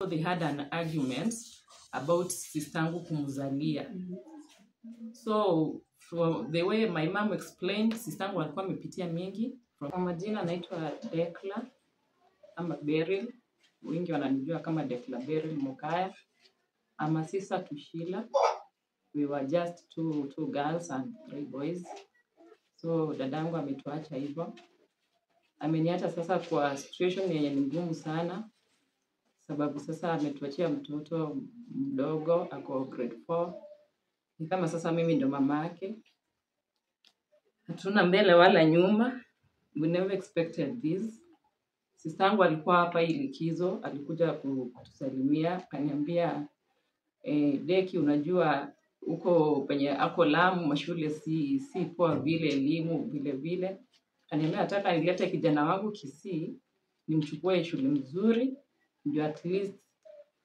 they had an argument about sistangu kumzalia. So from the way my mom explained, sistangu alikuwa amepitia mingi. Kwa majina naitwa Dekla ama Beryl, wengi wananijua kama Dekla Beryl Mukaya. I'm a sister to Sheila. We were just two girls and 3 boys. So dadangu ametuacha hivyo. Ameniacha sasa kwa situation yenye ni ngumu sana. Sababu sasa ametuachia mtoto mdogo ako grade 4. Ni kama sasa mimi ndo mama yake. Hatuna mbele wala nyuma. We never expected this. Sistangu alikuwa hapa likizo, alikuja kutusalimia, akaniambia Deki, unajua uko penye ako Lamu, mashule si poa vile, elimu vile. Akaniambia nataka nilete kijana wangu Kisii, nimchukue shule mzuri, ndio at least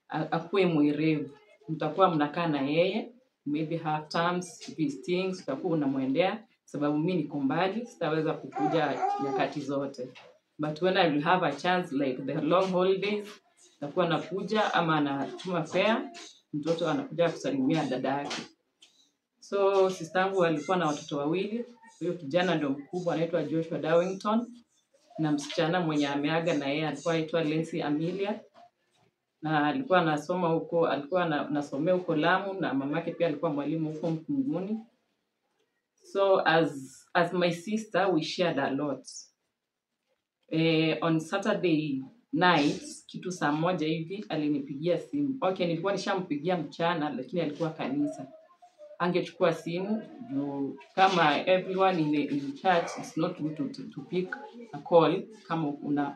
akuwe mwerevu. Mtakuwa mnakaa na yeye, maybe half terms, things, utakuwa unamwendea, sababu mimi niko mbali, sitaweza kukuja nyakati zote. But when I will have a chance, like the long holidays, nitakuwa nakuja ama anatuma fare, mtoto anakuja kusalimia dada yake. So sistangu alikuwa na watoto wawili. Huyo kijana ndio mkubwa anaitwa Joshua Darwington, na msichana mwenye ameaga na yeye alikuwa anaitwa Lency Amelia. Na alikuwa anasoma huko, alikuwa anasomea huko Lamu, na mamake pia alikuwa mwalimu huko Mkunguni. So as my sister, we shared a lot. On Saturday night, kitu saa 1 hivi, alinipigia simu. Okay, nilikuwa nishampigia mchana, lakini alikuwa kanisa. Angechukua simu, kama everyone in church, it's not good to pick a call, kama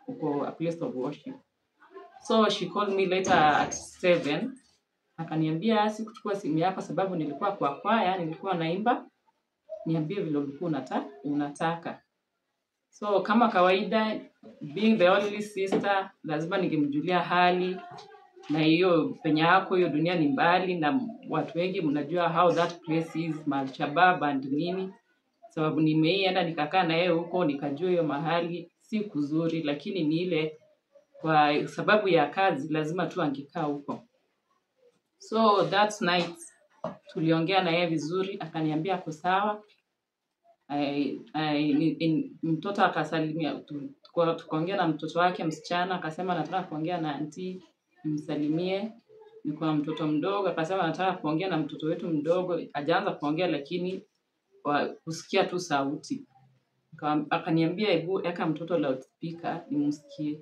uko a place of worship. So she called me later at 7. Akaniambia sikuchukua simu yako sababu nilikuwa kwa kwaya, nilikuwa naimba. Niambie vile ulikuwa unataka. So kama kawaida, being the only sister, lazima ningemjulia hali. Na hiyo penye yako, hiyo dunia ni mbali, na watu wengi mnajua how that place is, Malchabab and nini. Sababu nimeenda nikakaa na yeye huko, nikajua hiyo mahali si kuzuri, lakini ni ile kwa sababu ya kazi lazima tu angekaa huko. So that night tuliongea na yeye vizuri, akaniambia ako sawa. Mtoto akasalimia, tukaongea na mtoto wake msichana, akasema nataka kuongea na auntie nimsalimie. Nilikuwa mtoto mdogo, akasema nataka kuongea na mtoto wetu mdogo. Hajaanza kuongea lakini kusikia tu sauti. Akaniambia hebu weka mtoto loudspeaker nimsikie.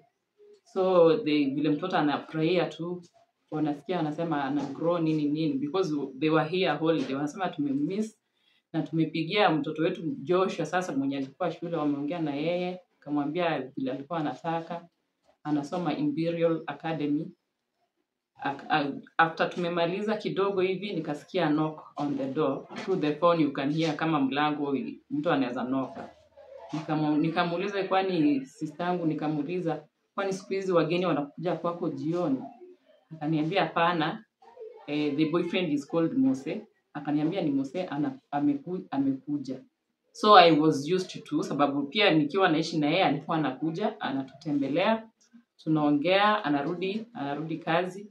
So vile mtoto anafurahia tu, wanasikia anasema ana grow nini because they were here holiday. Wanasema tumemiss na tumepigia mtoto wetu Joshua sasa mwenye alikuwa shule, wameongea na yeye, akamwambia vile alikuwa anataka, anasoma Imperial Academy. After tumemaliza kidogo hivi nikasikia knock on the door. Through the phone you can hear kama mlango mtu anaweza knock. Nikamuuliza kwani sistangu, nikamuuliza kwani siku hizi wageni wanakuja kwako jioni? Akaniambia hapana, the boyfriend is called Mose. Akaniambia ni Mose amekuja. So I was used to, sababu pia nikiwa naishi na yeye alikuwa anakuja, anatutembelea, tunaongea, anarudi kazi.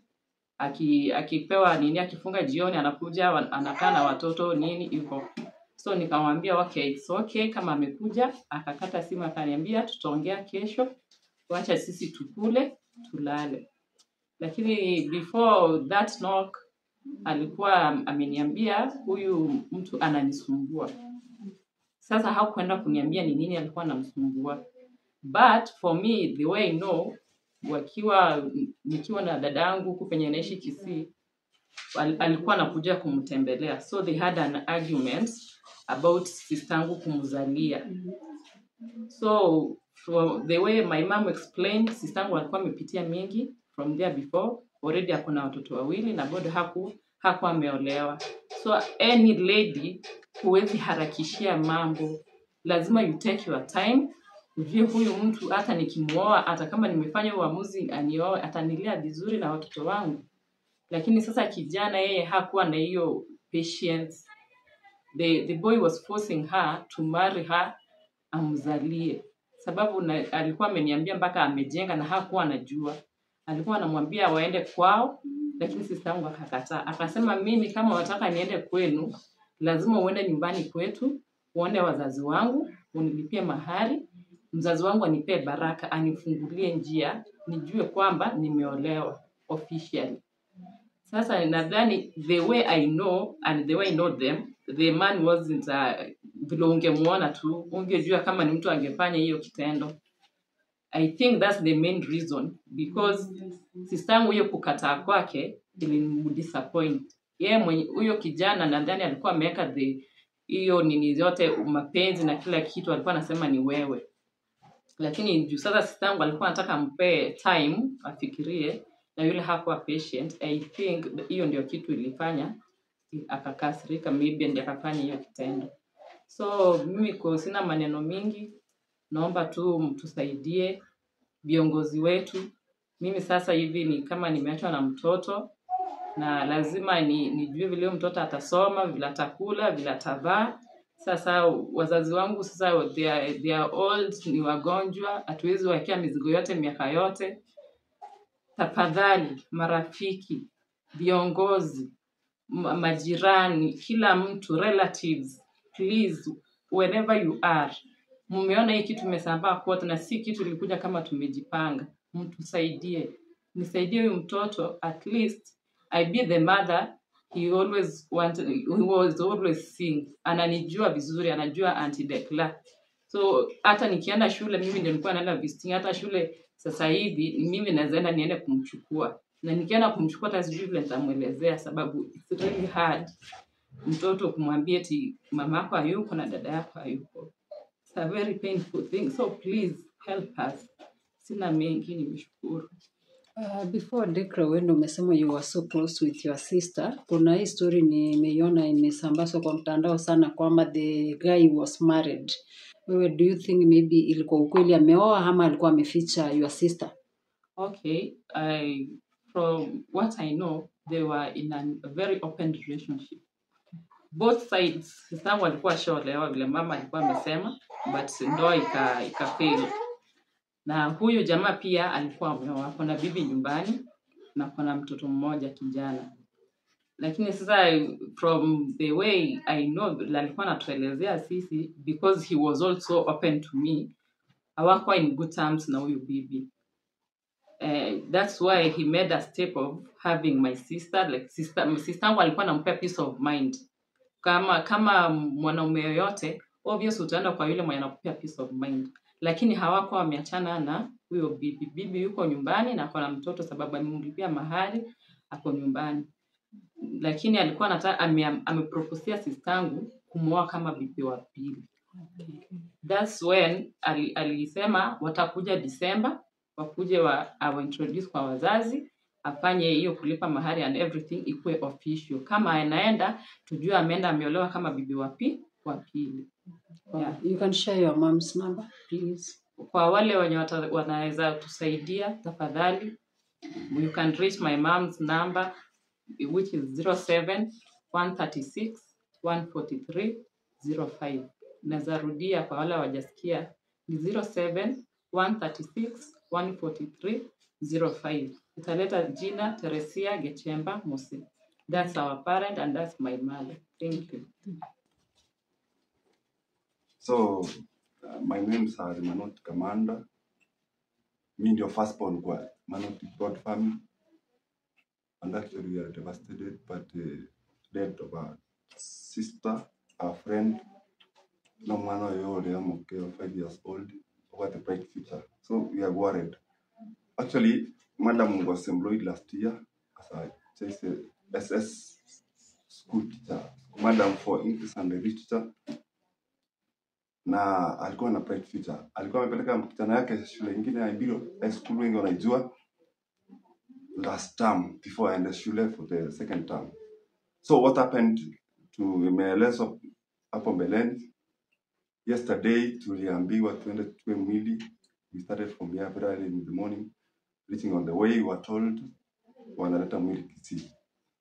Akipewa nini, akifunga jioni anakuja, anakaa na watoto nini hivyo. So nikamwambia okay, it's okay kama amekuja. Akakata simu akaniambia tutaongea kesho, wacha sisi tukule tulale. Lakini before that knock alikuwa ameniambia huyu mtu ananisumbua. Sasa hakuenda kuniambia ni nini alikuwa anamsumbua. But for me, the way I know, nikiwa na dadangu huko penye naishi Kisii, alikuwa anakuja kumtembelea. So they had an argument about sistangu kumzalia. So from the way my mom explained, sistangu alikuwa amepitia mingi from there before. Already hakuna watoto wawili na bado hakuwa ameolewa. So any lady huwezi harakishia mambo. Lazima you take your time. Ujue huyu mtu hata nikimuoa, hata kama nimefanya uamuzi anioe, atanilea vizuri na watoto wangu. Lakini sasa kijana yeye hakuwa na hiyo patience. The boy was forcing her to marry her, amzalie. Sababu alikuwa ameniambia mpaka amejenga na hakuwa anajua. Alikuwa anamwambia waende kwao, lakini sister yangu akakataa. Akasema mimi kama wataka niende kwenu, lazima uende nyumbani kwetu, uone wazazi wangu, unilipie mahari, mzazi wangu anipee baraka, anifungulie njia, nijue kwamba nimeolewa officially. Sasa nadhani the way I know and the way I know them, the man wasn't vile ungemuona tu, ungejua kama ni mtu angefanya hiyo kitendo. I think that's the main reason, because sister yangu hiyo kukataa kwake ilinidisappoint. Yeye huyo kijana nadhani alikuwa ameweka hiyo nini zote mapenzi na kila kitu, alikuwa anasema ni wewe. Lakini juu sasa sister yangu alikuwa anataka mpe time afikirie, na yule hakuwa patient. I think hiyo ndio kitu ilifanya akakasirika, maybe ndio akafanya hiyo kitendo. So mimi sina maneno mingi, naomba tu mtusaidie viongozi wetu. Mimi sasa hivi ni kama nimeachwa na mtoto, na lazima nijue vile mtoto atasoma, vile atakula, vile atavaa. Sasa wazazi wangu sasa they are old, ni wagonjwa, hatuwezi waekea mizigo yote miaka yote. Tafadhali marafiki, viongozi, majirani, kila mtu, relatives, please, wherever you are, mmeona hii kitu imesambaa kwote na si kitu ilikuja kama tumejipanga, mtusaidie. Nisaidie huyu mtoto, at least I be the mother he was always seeing. Ananijua vizuri, anajua Auntie Decla. So hata nikienda shule, mimi ndio nilikuwa naenda visiting. Hata shule sasa hivi mimi naenda niende kumchukua, na nikienda kumchukua hata sijui vile nitamuelezea, sababu it's really hard mtoto kumwambia eti mamako hayuko na dada yako hayuko. It's a very painful thing, so please help us. Sina mengi, nimeshukuru. Before Decla, when umesema you were so close with your sister, kuna hii story nimeiona imesambazwa kwa mtandao sana kwamba the guy was married. Wewe, do you think maybe ilikuwa ukweli ameoa ama alikuwa ameficha your sister? Okay, from what I know, they were in a very open relationship. Both sides, sister walikuwa shaolewa vile mama alikuwa amesema, but ndoa ikafail. Na huyu jamaa pia alikuwa ameoa, kuna bibi nyumbani na kuna mtoto mmoja kijana. Lakini sasa from the way I know, alikuwa anatuelezea sisi, because he was also open to me, hawakuwa in good terms na huyu bibi. That's why he made a step of having my sister, like sister wangu alikuwa anampea peace of mind. Kama mwanaume yoyote, obvious utaenda kwa yule mwenye anakupea peace of mind. Lakini hawakuwa wameachana na huyo bibi. Bibi yuko nyumbani na akona mtoto, sababu amemlipia mahari, ako nyumbani. Lakini alikuwa anataka ameproposia sister yangu kumuoa kama bibi wa pili. That's when alisema watakuja December, wakuje introduce kwa wazazi, afanye hiyo kulipa mahari and everything ikuwe official. Kama anaenda tujue ameenda ameolewa kama bibi wa pili. Yeah. You can share your mom's number, please. Kwa wale wenye wanaweza tusaidia, tafadhali, you can reach my mom's number, which is 07 136 143 05. Nazarudia kwa wale wajasikia, ni 07 136 143 05. Italeta jina Teresia Gechemba Musi. That's our parent and that's my mother. Thank you. So, my name is Manot Kamanda. Me and your firstborn kwa Manot broad family. And actually we are devastated but the death of our sister, our friend, no matter you're 5 years old, what a bright future. So we are worried. Actually, Madam was employed last year as a SS school teacher, Madam for English and literature. Na alikuwa na bright future. Alikuwa amepeleka msichana yake shule nyingine ya Ibiro, high school wengi wanajua, last term before aende shule for the second term. So what happened to imeelezwa hapo mbeleni. Yesterday tuliambiwa tuende tuchukue mwili. We started from here very early in the morning. Reaching on the way we were told wanaleta mwili Kisii.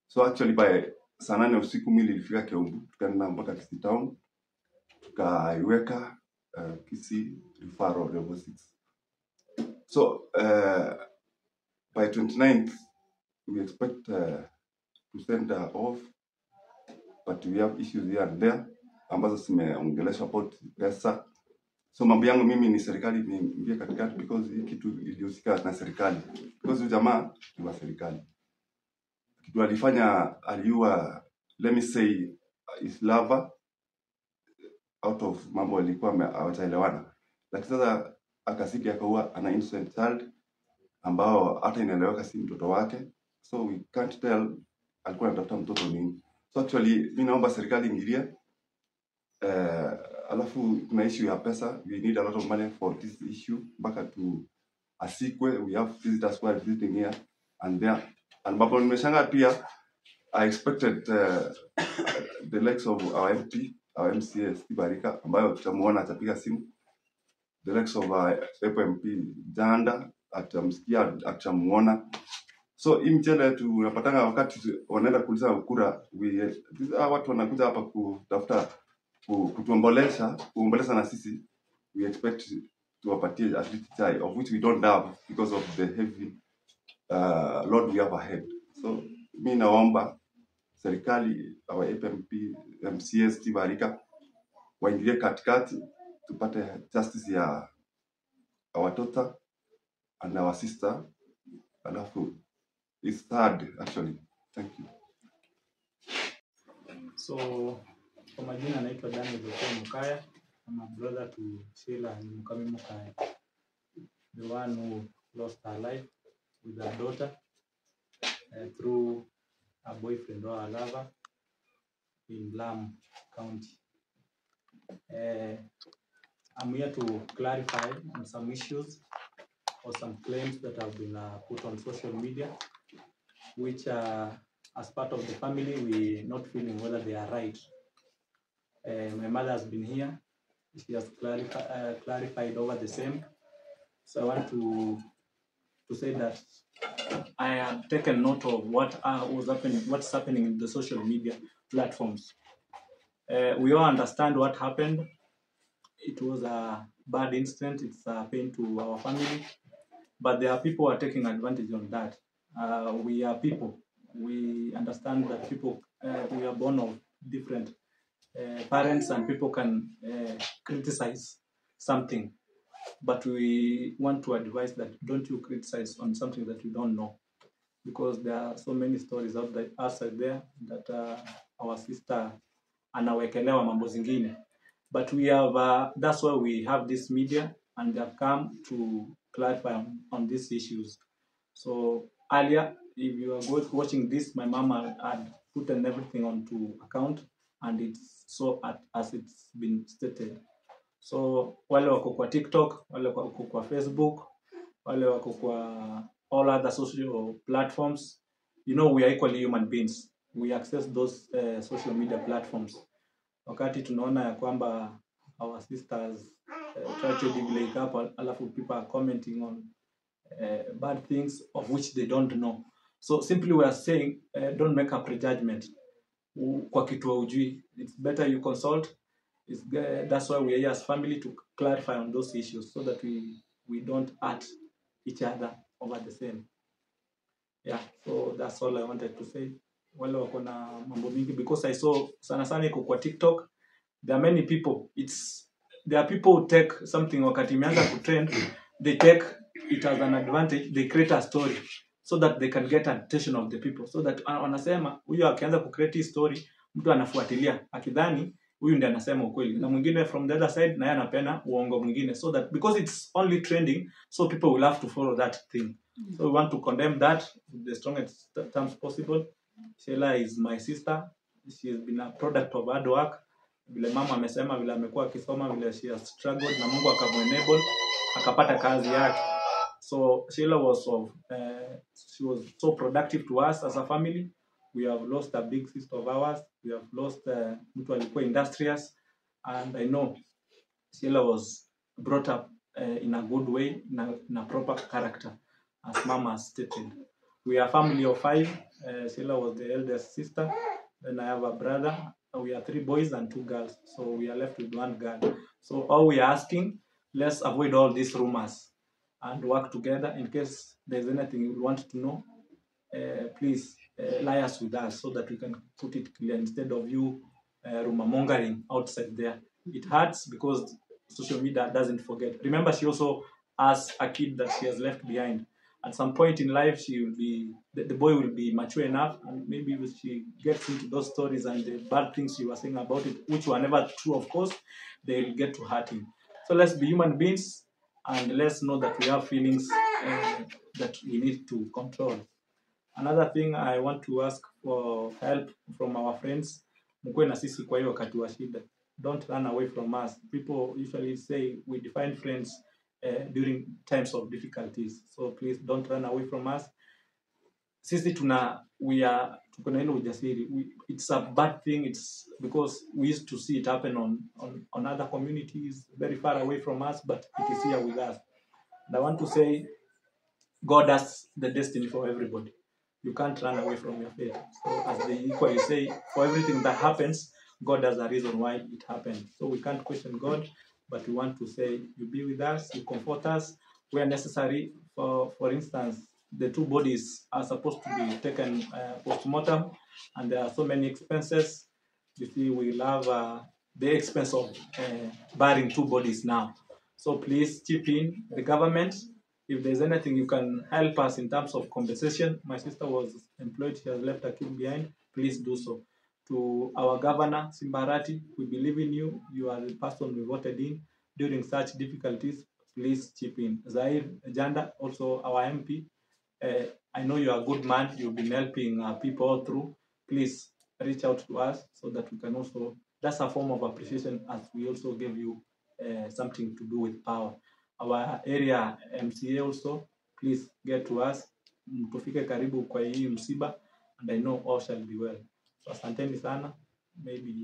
So actually by saa 8 usiku mwili ilifika Kiambu, tukaenda mpaka Kisii town. Tukaiweka Kisii referral level 6. So by 29th, we expect to send her off, but we have issues here and there ambazo zimeongeleshwa about pesa. So mambo yangu mimi ni serikali niingie katikati, because hii kitu ilihusika na serikali, because huyu jamaa ni wa serikali. Kitu alifanya, aliua, let me say, his lover out of mambo alikuwa hawataelewana, lakini sasa akasiki akaua an innocent child ambao hata inaeleweka si mtoto wake. So we can't tell alikuwa anatafuta mtoto nini. So actually mimi naomba serikali ingilie. Alafu kuna issue ya pesa, we need a lot of money for this issue mpaka tu asikwe. We have visitors who are visiting here and there, and babo nimeshanga pia. I expected the likes of our MP, our MCA Steve Arika, ambayo tutamuona atapiga simu. The likes of our MP Janda atamsikia, atamuona. So hii mchele tunapatanga wakati wanaenda kuuliza kura, watu wanakuja hapa kutafuta kuombolesha na sisi. We expect tuwapatie at least chai, of which we don't have because of the heavy load we have ahead. So mimi naomba serikali, our MP, MCS Tibarika waingilie katikati tupate justice ya our daughter and our sister. Alafu it's sad actually. Thank you. So kwa majina naitwa Daniel Mukaya. I'm a brother to Sheila Mukami Mukaya, the one who lost her life with her daughter through a boyfriend or a lover in Lamu County. I'm here to clarify on some issues or some claims that have been put on social media, which as part of the family, we're not feeling whether they are right. My mother has been here. She has clarified over the same. So I want to say that I have taken note of what's happening in the social media platforms. We all understand what happened. It was a bad incident. It's a pain to our family. But there are people who are taking advantage of that. We are people. We understand that people, we are born of different parents, and people can criticize something. But we want to advise that don't you criticize on something that you don't know. Because there are so many stories outside there that our sister anawekelewa mambo zingine. But we have, that's why we have this media, and they have come to clarify on these issues. So earlier, if you are watching this, my mom had put everything onto account, and it's so as it's been stated. So wale wako kwa TikTok, wale wako kwa Facebook, wale wako kwa all other social platforms, you know, we are equally human beings. We access those social media platforms. Wakati tunaona ya kwamba our sisters tragedy like up, alafu people are commenting on bad things of which they don't know. So simply we are saying, don't make a prejudgment. Kwa kitu ujui, it's better you consult. That's why we are here as family to clarify on those issues, so that we don't hurt each other over the same. Yeah, so that's all I wanted to say. Wale wako na mambo mingi, because I saw sana sana iko kwa TikTok. There are many people. There are people who take something wakati imeanza kutrend, they take it as an advantage, they create a story so that they can get attention of the people, so that wanasema huyu akianza kucreate hii story, mtu anafuatilia akidhani huyu ndiye anasema ukweli, na mwingine from the other side naye anapenda uongo mwingine, so that because it's only trending, so people will have to follow that thing. So we want to condemn that with the strongest terms possible. Sheila is my sister. She has been a product of hard work. Vile mama amesema, vile amekuwa akisoma, vile she has struggled na Mungu akamuenable akapata kazi yake. So Sheila she was so productive to us as a family. We have lost a big sister of ours. We have lost mtu alikuwa industrious, and I know Sheila was brought up in a good way, in a proper character, as mama stated. We are a family of 5. Sheila was the eldest sister. Then I have a brother. We are 3 boys and 2 girls. So we are left with 1 girl. So all we are asking, let's avoid all these rumors and work together in case there's anything you want to know, please liaise with us so that we can put it clear instead of you rumor mongering outside there. It hurts because social media doesn't forget. Remember, she also has a kid that she has left behind. At some point in life, she will be the boy will be mature enough, and maybe if she gets into those stories and the bad things you were saying about it, which were never true, of course, they will get to hurt him. So let's be human beings and let's know that we have feelings that we need to control. Another thing I want to ask for help from our friends, mkuwe na sisi kwa hiyo wakati wa shida. Don't run away from us. People usually say we define friends during times of difficulties. So please don't run away from us. Sisi tuko na ile ujasiri. It's a bad thing. It's because we used to see it happen on other communities very far away from us, but it is here with us. And I want to say God has the destiny for everybody. You can't run away from your fate. So as they equally say, for everything that happens, God has a reason why it happened. So we can't question God, but we want to say, you be with us, you comfort us where necessary. For instance, the two bodies are supposed to be taken post-mortem, and there are so many expenses. You see, we have the expense of burying two bodies now. So please chip in, the government. If there's anything you can help us in terms of compensation, my sister was employed, she has left a kid behind, please do so. To our governor, Simbarati, we believe in you. You are the person we voted in. During such difficulties, please chip in. Zahir Janda, also our MP, I know you are a good man. You've been helping people all through. Please reach out to us so that we can also, that's a form of appreciation as we also give you something to do with power. Our area MCA also, please get to us. Tufike karibu kwa hii msiba, and I know all shall be well. So asanteni sana. Maybe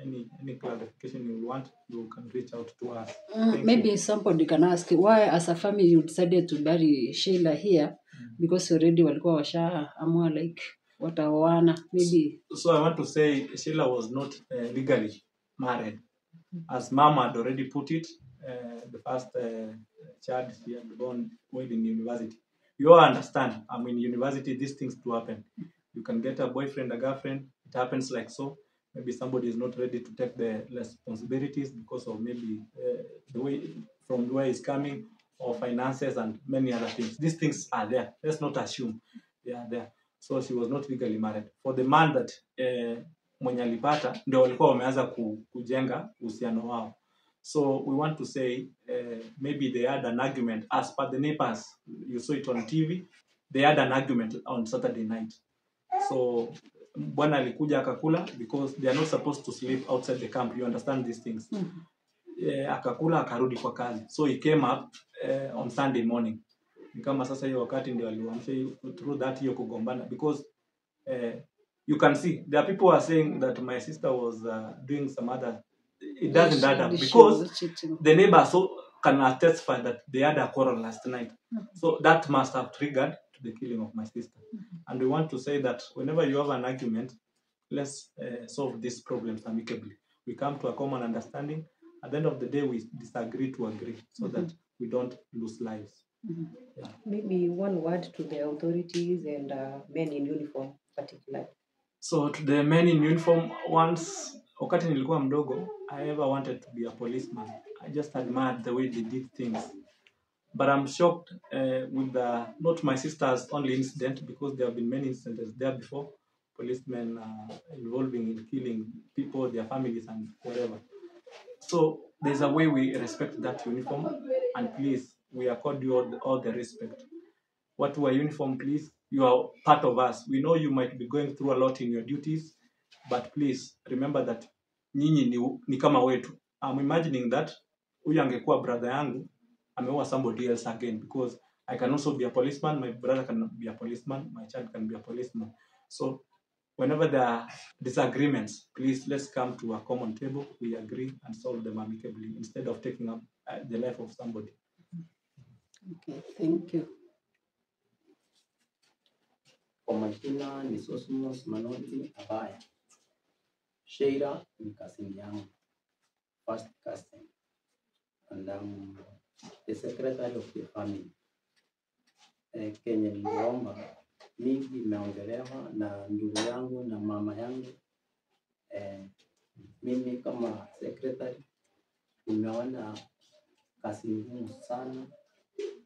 any clarification you want, you can reach out to us. Maybe somebody can ask why as a family you decided to bury Sheila here, because already walikuwa washaamua like wataoana maybe. So I want to say Sheila was not legally married. As Mama had already put it, the first child she had born while in university. You all understand, I mean, university, these things do happen. You can get a boyfriend, a girlfriend, it happens like so. Maybe somebody is not ready to take the responsibilities because of maybe the way from where it's coming, or finances and many other things. These things are there. Let's not assume they are there. So she was not legally married. For the man that mwenye alipata, ndio walikuwa wameanza kujenga uhusiano wao. So we want to say maybe they had an argument as per the neighbors. You saw it on TV. They had an argument on Saturday night. So bwana alikuja akakula because they are not supposed to sleep outside the camp. You understand these things. Akakula akarudi kwa kazi. So he came up on Sunday morning. Ni kama sasa hiyo wakati ndio aliamsha through that hiyo kugombana because you can see there are people who are saying that my sister was doing some other. It doesn't add up because the neighbors can testify that they had a quarrel last night. So that must have triggered to the killing of my sister. And we want to say that whenever you have an argument, let's solve these problems amicably. We come to a common understanding. At the end of the day, we disagree to agree so that we don't lose lives. Yeah. Maybe one word to the authorities and men in uniform particularly. So to the men in uniform, once wakati nilikuwa mdogo, I ever wanted to be a policeman. I just admired the way they did things. But I'm shocked with not my sister's only incident, because there have been many incidents there before, policemen involving in killing people, their families and whatever. So there's a way we respect that uniform, and please, we accord you all the respect. What we are uniform, please, you are part of us. We know you might be going through a lot in your duties, but please remember that nyinyi ni kama wetu. I'm imagining that huyu angekuwa brother yangu ameua somebody else again, because I can also be a policeman, my brother can be a policeman, my child can be a policeman. So whenever there are disagreements, please let's come to a common table, we agree and solve them amicably instead of taking up the life of somebody. Okay, thank you. Kwa majina ni Sosmos Manoti Abaya. Sheila ni cousin yangu, first cousin, and I'm the secretary of the family. Kenya niliomba mingi imeongelewa na ndugu yangu na mama yangu. Mimi kama secretary nimeona kazi ngumu sana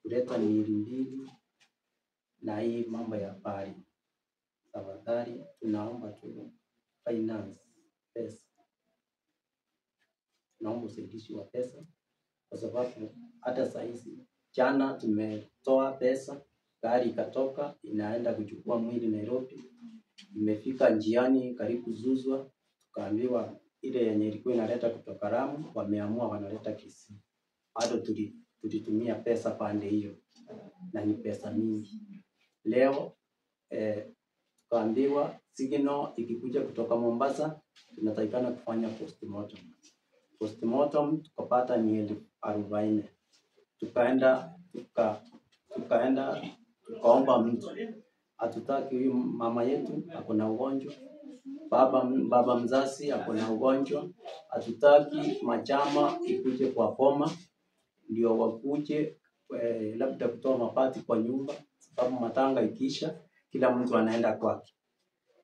kuleta miili mbili na hii mambo ya pari. Tafadhali tunaomba tu finance pesa, naomba usaidizi wa pesa kwa sababu hata saizi jana tumetoa pesa, gari ikatoka inaenda kuchukua mwili Nairobi, imefika njiani karibu Zuzwa, tukaambiwa ile yenye ilikuwa inaleta kutoka Lamu wameamua wanaleta Kisii. Bado tulitumia pesa pande hiyo na ni pesa mingi. Leo tukaambiwa signal ikikuja kutoka Mombasa tunatakikana kufanya postmortem. Postmortem tukapata ni 40,000. Tukaomba mtu, hatutaki huyu mama yetu akona ugonjwa, baba mzazi akona ugonjwa, hatutaki machama ikuje kwa boma ndio wakuje labda kutoa mapati kwa nyumba, sababu matanga ikiisha kila mtu anaenda kwake.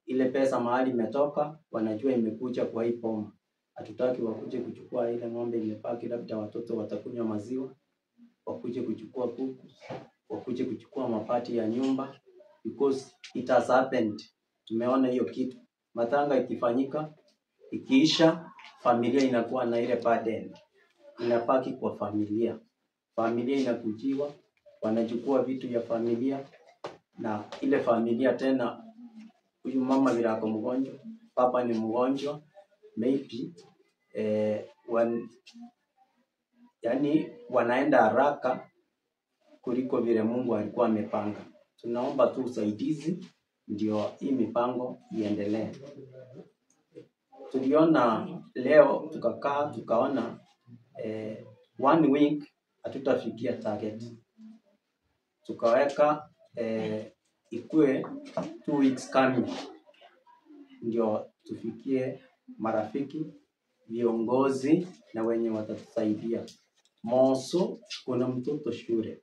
Ile pesa mahali imetoka wanajua imekuja kwa hii boma. Hatutaki wakuje kuchukua ile ng'ombe imebaki, labda watoto watakunywa maziwa, wakuje kuchukua kuku, wakuje kuchukua mapati ya nyumba, because it has happened. Tumeona hiyo kitu. Matanga ikifanyika, ikiisha, familia inakuwa na ile burden. Inabaki kwa familia. Familia inakujiwa, wanachukua vitu ya familia na ile familia tena, huyu mama vile ako mgonjwa, papa ni mgonjwa, maybe yani wanaenda haraka kuliko vile Mungu alikuwa amepanga. Tunaomba tu usaidizi ndio hii mipango iendelee. Tuliona leo tukakaa tukaona 1 week hatutafikia target. Tukaweka ikue 2 weeks coming ndio tufikie marafiki, viongozi na wenye watatusaidia. Moso kuna mtoto shule.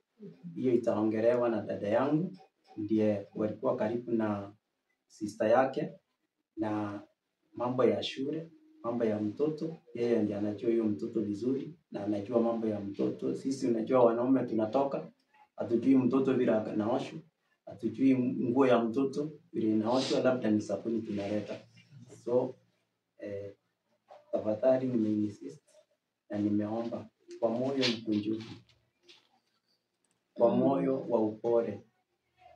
Hiyo itaongelewa na dada yangu, ndiye walikuwa karibu na sister yake, na mambo ya shule, mambo ya mtoto, yeye ndiye anajua hiyo mtoto vizuri na anajua mambo ya mtoto. Sisi unajua wanaume tunatoka, hatujui mtoto vile anaoshwa, hatujui nguo ya mtoto vile inaoshwa, labda ni sabuni tunaleta. So tafadhali nimeinsist na nimeomba kwa moyo mkunjufu, kwa moyo wa upole,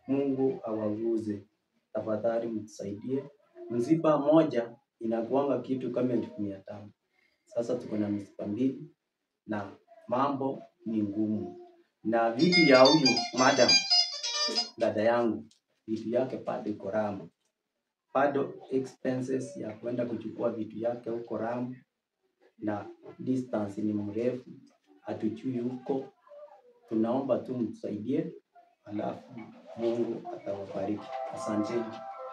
Mungu awaguze. Tafadhali mtusaidie. Msiba moja inakuanga kitu kama 500. Sasa tuko na misiba 2 na mambo ni ngumu. Na vitu ya huyu madam dada yangu, vitu yake bado iko Lamu. Bado expenses ya kwenda kuchukua vitu yake huko Lamu na distance ni mrefu, hatujui huko. Tunaomba tu mtusaidie, alafu Mungu atawabariki. Asante.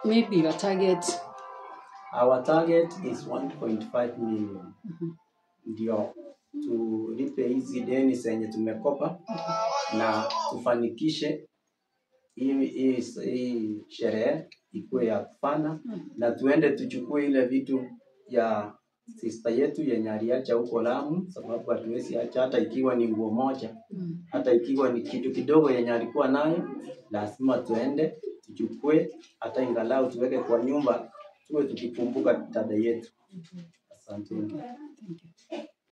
Maybe your target. Our target is 1.5 million. Ndio tulipe hizi deni zenye tumekopa na tufanikishe hii sherehe ikuwe ya kufana, na tuende tuchukue ile vitu ya sister yetu yenye aliacha huko Lamu, sababu hatuwezi acha hata ikiwa ni nguo moja, hata ikiwa ni kitu kidogo yenye alikuwa nayo, lazima tuende tuchukue, hata ingalau tuweke kwa nyumba, tuwe tukikumbuka dada yetu. Asante.